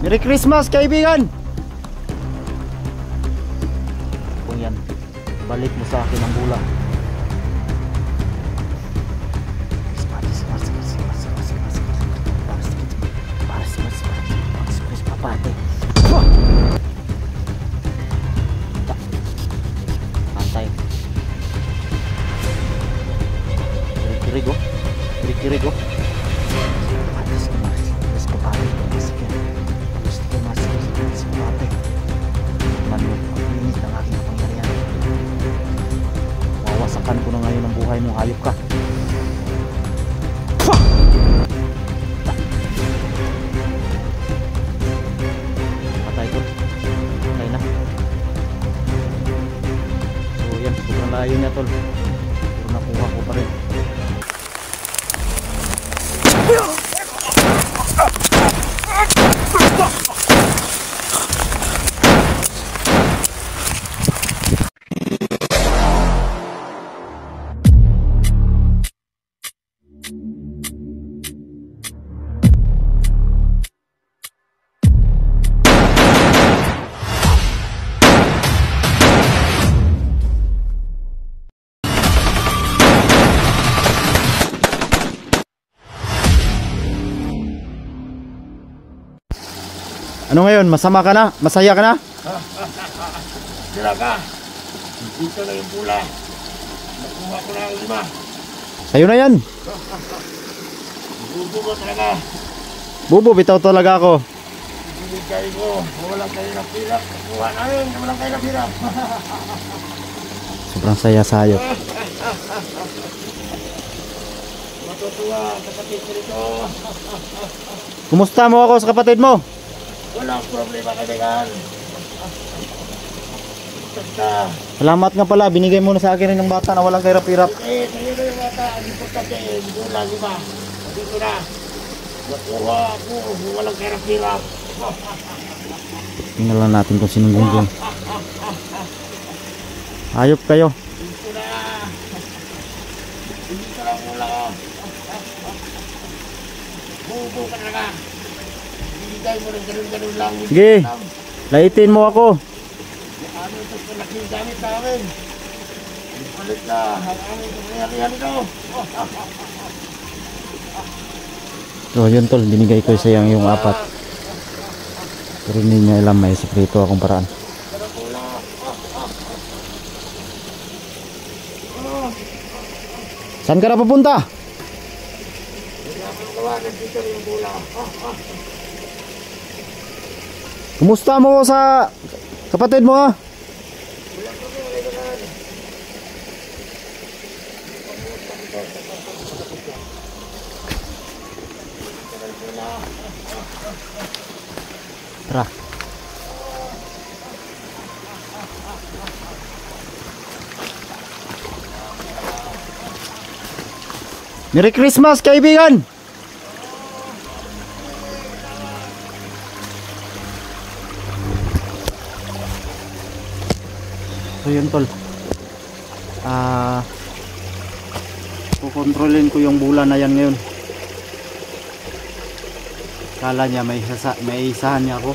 Merry Christmas, kaibigan! Kung yan, balik mo sa akin ang bula. Papate. Pantay. Kiri-kirigo. Kiri-kirigo. Wawasakan ko na ngayon ang buhay mo, hayop ka. Patay ko. Patay na. So yan, sobrang layo niya tol. Pero nakuha ko pa rin. Ano ngayon? Masama ka na? Masaya ka na? Sira ka. Dito na yung pula. Nakuha ko na ang 5. Sa'yo na yan. Bubo mo talaga. Bubo, bitaw talaga ako. Binigay ko. Walang kayo na hirap. Nakuha namin. Walang kayo na hirap. Sobrang saya sa'yo. Matutuwa. Kapatid ko rito. Kumusta mo ako sa kapatid mo? Walang problema kaibigan. Basta. Salamat nga pala, binigay mo na sa akin rin ng bata na walang kahirap-hirap. Eh, sa'yo na yung bata. Ang importante eh. Dito lang 5. Dito na. Nakuha ako. Walang kahirap-hirap. Tingnan lang natin kung sinong gunggong. Hayop kayo. Dito na. Dito lang mula ko. Bubo ka talaga. Binigay mo ng ganun-ganun lang. Sige, laitin mo ako. Ano ito sa laking gamit namin? Balik na ang aming kapangyarihan ito. So yun tol, binigay ko sa yung 4. Pero hindi niya alam may sekreto akong paraan. Saan ka na pupunta? Kumusta mo sa kapatid mo ha? Tara. Merry Christmas, kaibigan! So yun tol, kukontrolin ko yung bula na yan ngayon. Kala niya may isahan niya ako.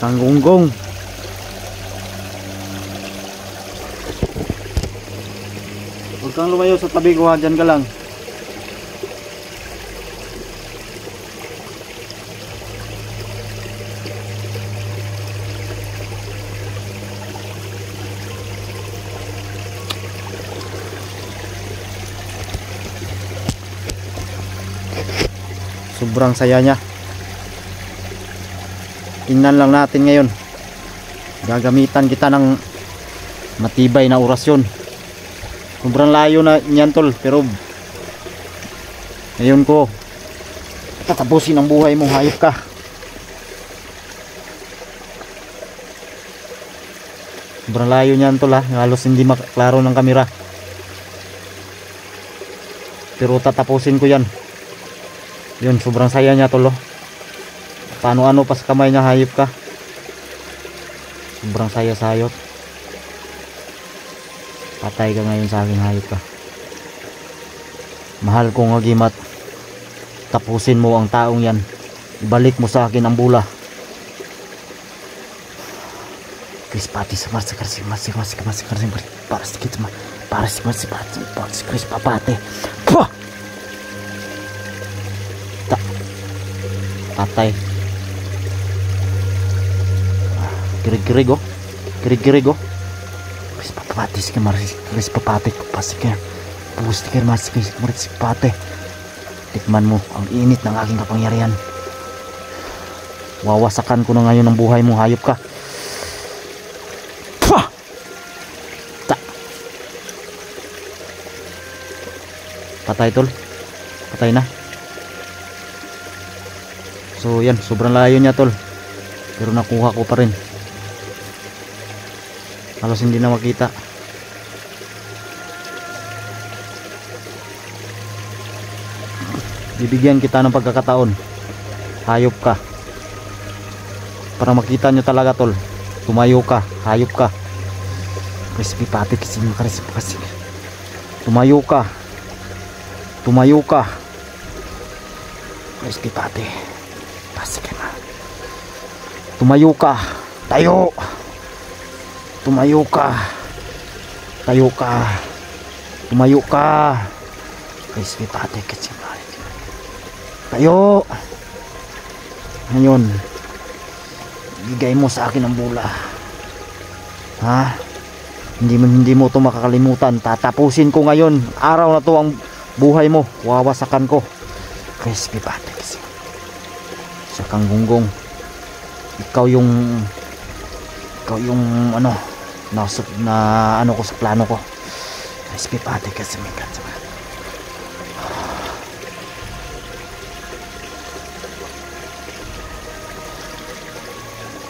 Tanggunggong. Huwag kang lumayo sa tabi ko ha, dyan ka lang. Sobrang saya niya. Tingnan lang natin ngayon. Gagamitan kita ng matibay na orasyon. Sobrang layo na niyan tol, pero ngayon ko tatapusin ang buhay mo, hayop ka. Sobrang layo niyan tol ha, halos hindi maklaro ng kamera. Pero tatapusin ko yan. Yun, sobrang saya niya tol oh. paano-ano pa sa kamay niya, hayop ka. Sobrang saya sayot. Patay ka ngayon sa akin, hayop ka. Mahal kong agimat. Tapusin mo ang taong yan. Ibalik mo sa akin ang bula. Chris Pati sa mas para sedikit para Chris Papate. Pah! Patay. Kirig-kirig oh. Kirig-kirig oh. Chris Papate si Chris Papate pasik. Pustikir mas Chris Papate. Tikman mo ang init ng aking kapangyarihan. Wawasakan ko na ngayon ang buhay mo, hayop ka. Pah! Ta. Patay tol. Patay na. So yan, sobrang layo niya tol. Pero nakuha ko pa rin. Halos hindi na makita. Bibigyan kita ng pagkakataon, hayop ka, para makita nyo talaga tol. Tumayo ka, hayop ka. Crispy Pati kasi. Tumayo ka. Tumayo ka. Crispy Pati. Pasik na. Tumayo ka. Tayo. Tumayo ka. Tayo ka. Tumayo ka. Crispy Pati kasi. Tayo. Ngayon, bigay mo sa akin ang bula. Ha? Hindi mo ito makakalimutan. Tatapusin ko ngayon. Araw na to ang buhay mo. Wawasakan ko. Crispy Pati kasi. Sa kang gunggong. Ikaw yung ano na ano ko sa plano ko. Crispy Pati kasi may kansa.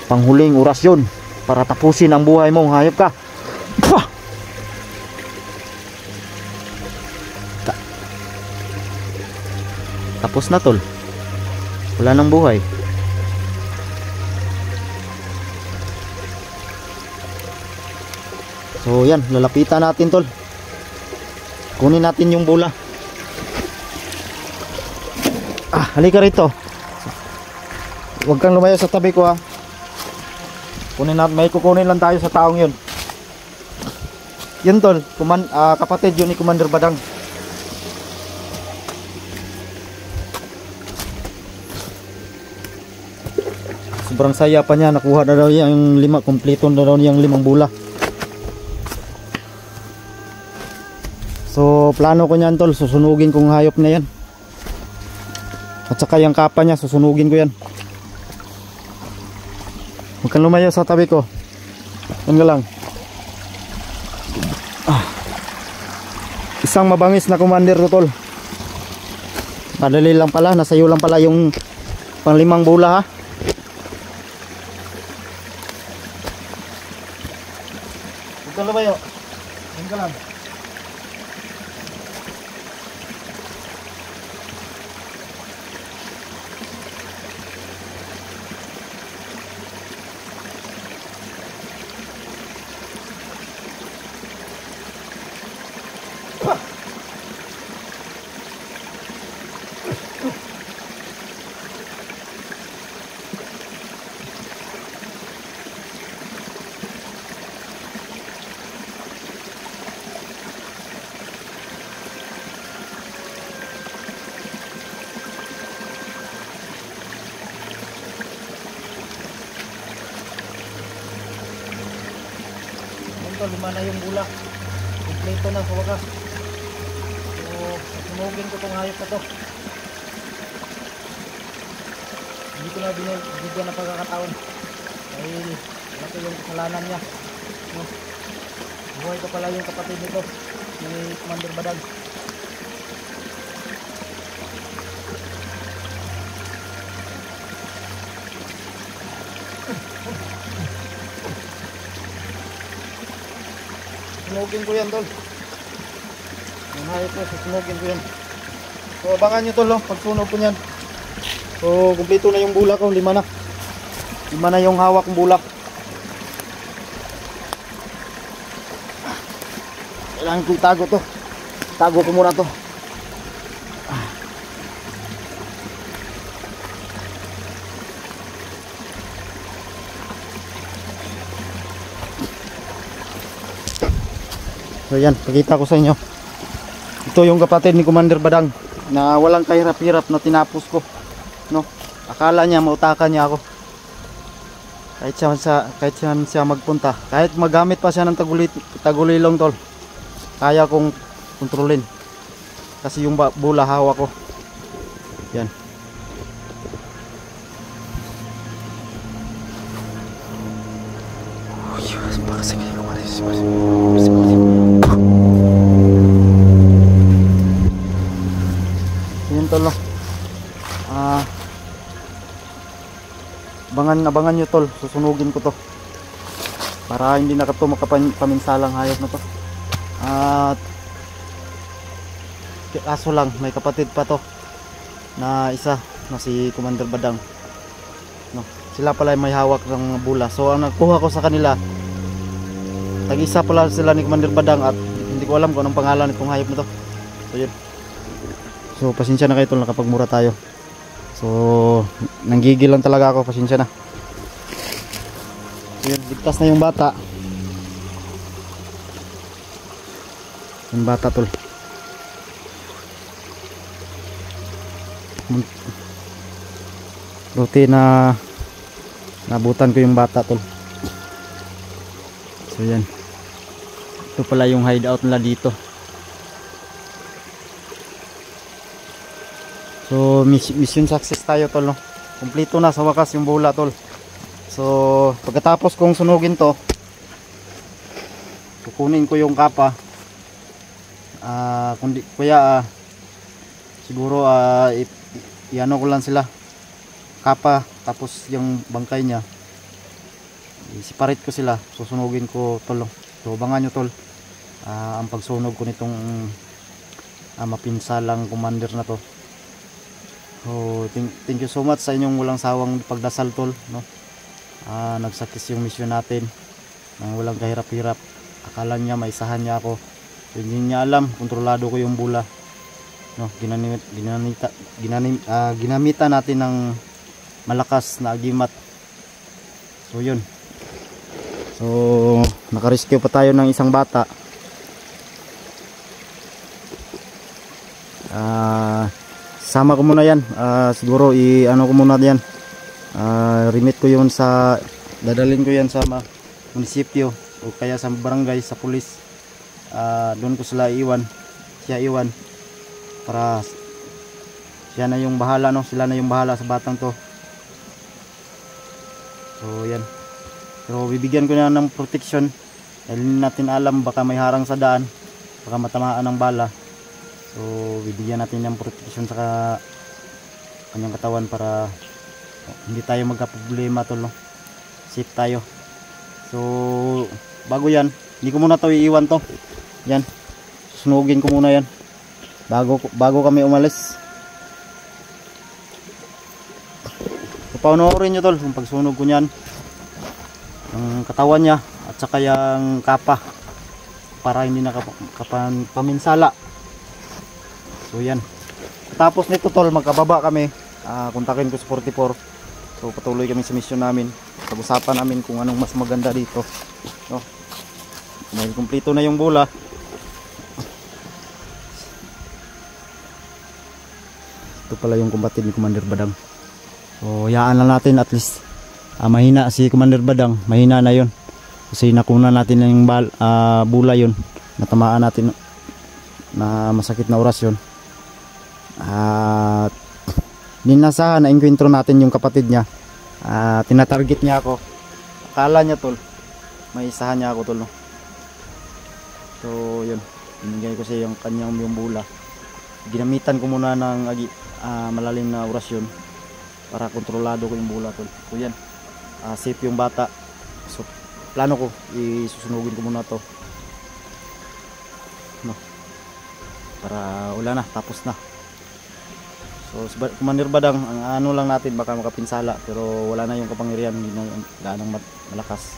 Panghuling orasyon para tapusin ang buhay mo, hayop ka. Pah! Tapos na tol. Wala nang buhay. So yan, lalapitan natin tol. Kunin natin yung bula. Halika rito. Huwag kang lumayo sa tabi ko ha. Kunin natin, may kukunin lang tayo sa taong yun. Yun tol, kapatid yun ni Commander Badang. Sobrang saya pa niya, nakuha na daw yung 5, kompleto na daw niyang 5 bula. So plano ko niyan tol, susunugin kong hayop na yan. At saka yung kapa niya, susunugin ko yan. Huwag kang lumayo sa tabi ko. Yan ka lang. Isang mabangis na commander to tol. Madali lang pala, nasa iyo lang pala yung pang 5 bula ha. Huwag kang lumayo. Yan ka lang. Lima na yung bula. Kompleto na sa wakas. So, sunugin ko itong hayop na to. Hindi ko na binigyan ng pagkakataon. Dahil ito yung kasalanan niya. Buhay ko pala yung kapatid nito, si Commander Badang. Sunugin ko yan tol. Yung hayop ko, sunugin ko yan. So abangan nyo tol, pagsunog ko yan. So So kumpleto na yung bulak ko, 5 na. 5 na yung hawak kong bulak. Kailangan ko itago to. Tago ko muna to. So yan, pakita ko sa inyo. Ito yung kapatid ni Commander Badang na walang kahirap-hirap na tinapos ko, no? Akala niya mautakan niya ako. Kahit siya magpunta, kahit magamit pa siya ng tagulilong tol, kaya kong kontrolin. Kasi yung bula hawak ko. Yan. Yun tol, no? Abangan nyo tol, susunugin ko to para hindi na ito makapaminsalang hayop na to. At kaso lang may kapatid pa to na isa na si Commander Badang, no? Sila pala may hawak ng bula. So ang nagkuha ko sa kanila, tag-isa pala sila ni Commander Badang at hindi ko alam kung anong pangalan nitong hayop na to. So yun. So pasensya na kayo tol, nakapagmura tayo. So nanggigil lang talaga ako, pasensya na. So yun, ligtas na yung bata. Yung bata tol. Buti na nabutan ko yung bata tol. So yan. Ito pala yung hideout nila dito. So mission success tayo tol, no? Kumpleto na sa wakas yung bula tol. So pagkatapos kong sunugin to, kukunin ko yung kapa. Kundi kuya siguro iano ko lang sila kapa, tapos yung bangkay niya i-separate ko sila, susunugin ko tol. So abangan nyo tol ang pagsunog ko nitong mapinsalang commander na to. So thank you so much sa inyong walang sawang pagdasal tol, no? Nagsakis yung mission natin nang walang kahirap-hirap. Akala niya maisahan niya ako, hindi niya alam kontrolado ko yung bula, no? Ginamitan natin ng malakas na agimat. So yun. So nakarescue pa tayo ng isang bata. Sama ko muna yan. Siguro ano ko muna yan, remit ko yun sa, dadalhin ko yan sa munisipyo o kaya sa barangay, sa pulis. Doon ko sila siya iwan para siya na yung bahala, no? Sila na yung bahala sa batang to. So yan. So bibigyan ko na ng protection dahil natin alam baka may harang sa daan, baka matamaan ng bala. So bibigyan natin ng protection sa kanyang katawan para hindi tayo magka-problema tol, no? Safe tayo. So bago yan, hindi ko muna to iiwan to. Yan. Susunugin ko muna yan bago kami umalis. So paunoorin nyo tol yung pagsunog ko niyan, ang katawan niya at saka yung kapa para hindi nakapaminsala. So yan. Tapos nito tol, magkababa kami, kontakin ko sa 44. So patuloy kami sa mission namin. Pag-usapan namin kung anong mas maganda dito, no? Dahil kumpleto na yung bula. Ito pala yung kumbatid ni Commander Badang. So hayaan lang natin, at least mahina si Commander Badang, mahina na yun kasi nakuna natin yung bula yun, natamaan natin na masakit na orasyon. At ninasahan na enkwentro natin yung kapatid niya. Tinatarget niya ako, akala niya tol may isahan niya ako tol, no? So yun, binigay ko siya yung kanyang yung bula. Ginamitan ko muna ng malalim na orasyon para kontrolado ko yung bula tol. So yan, safe yung bata. So plano ko isusunugin ko muna to, no? Para wala na, tapos na. So So Commander Badang, ang ano lang natin baka makapinsala pero wala na yung kapangyarihan, hindi na gaanong malakas.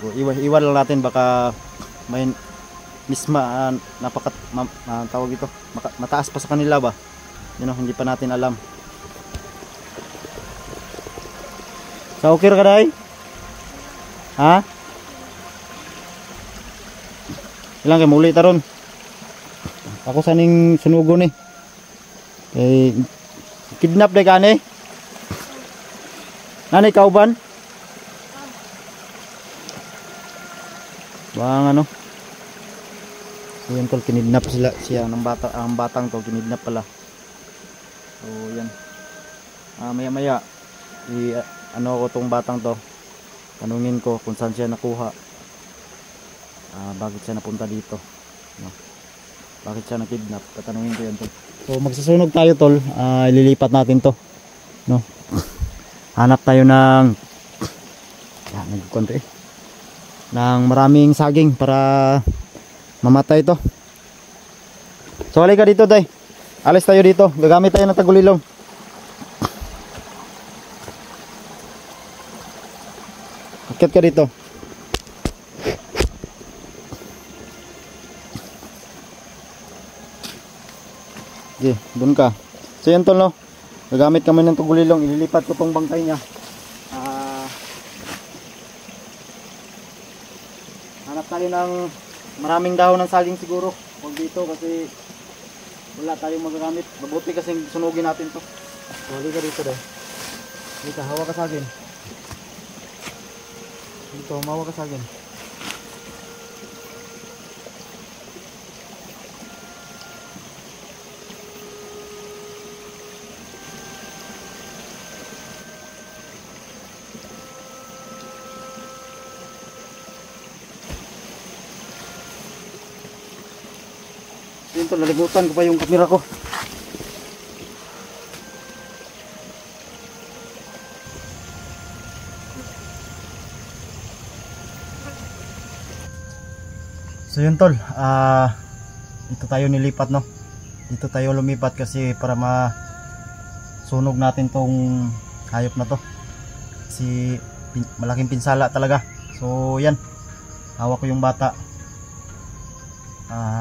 So, iwan lang natin baka may misma tawag ito, mataas pa sa kanila ba? Hindi pa natin alam. Sa okay ka day? Ha? Ilang kay muli taron. Ako saning sunugon eh. Kidnap day ka ni? Nanay kauban? Bang ano? So yan tol, kinidnap siya ng bata, ang batang to kinidnap pala. So yan. Maya maya ano ko tong batang to. Tanungin ko kung saan siya nakuha. Bakit siya napunta dito? No. Bakit siya nakidnap? Tatanungin ko yan tol. So magsusunog tayo tol. Ililipat natin to. No. Hanap tayo ng ng maraming saging para mamatay ito. So halika dito tay. Alis tayo dito. Gagamit tayo ng tagulilong. Akit ka dito. Okay, doon ka. So yan tol no. Gagamit kami ng tagulilong. Ililipat ko tong bangkay niya. Hanap tayo ng maraming dahon ng saging siguro. Huwag dito kasi wala tayong magagamit. Mabuti kasi sunugin natin to. Huli ka dito dahil. Dito, hawa ka saging. Dito, mawa ka saging. Dito, nalimutan ko pa yung kamera ko. So yun tol, dito tayo nilipat no. Dito tayo lumipat kasi para masunog natin tong hayop na to. Kasi malaking pinsala talaga. So yan, hawak ko yung bata.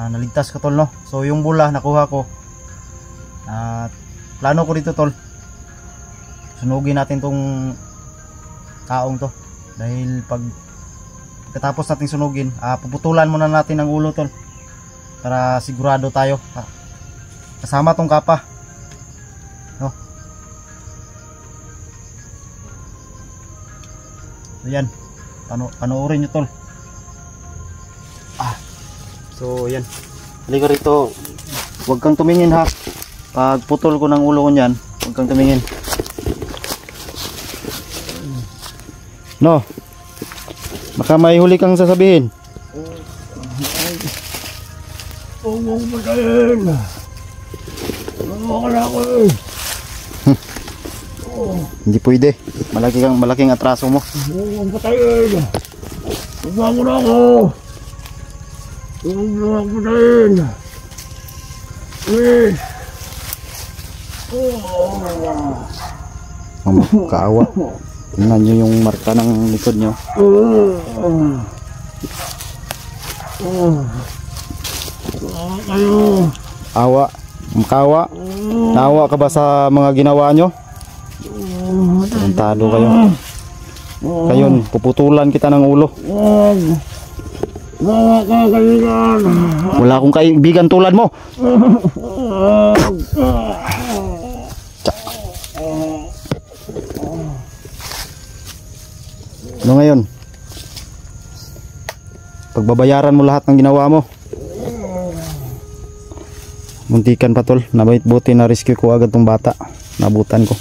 Naligtas ko tol no. So yung bula nakuha ko. Plano ko dito tol, sunugin natin tong taong to. Dahil pagkatapos natin sunugin, puputulan muna natin ang ulo tol para sigurado tayo. Kasama tong kapa no. So yan, panoorin nyo tol. So yan, halika rito. Huwag kang tumingin ha. Pag putol ko ng ulo ko nyan, huwag kang tumingin. No, baka may huli kang sasabihin. Huwag mong patayin. Huwag na ako eh. Hindi pwede. Malaking atraso mo. Huwag mong patayin. Huwag mo na ako. Huwag mo ako patayin. Please. Kaawa. Tingnan nyo yung marka ng likod nyo. Awa. Makawa. Naawa ka ba sa mga ginawa nyo? Tarantado kayo. Kayon, puputulan kita ng ulo. Wala akong kaibigan tulad mo. Ano ngayon? Pagbabayaran mo lahat ng ginawa mo. Muntikan pa tol. Nabait buti na rescue ko agad tong bata. Nabutan ko.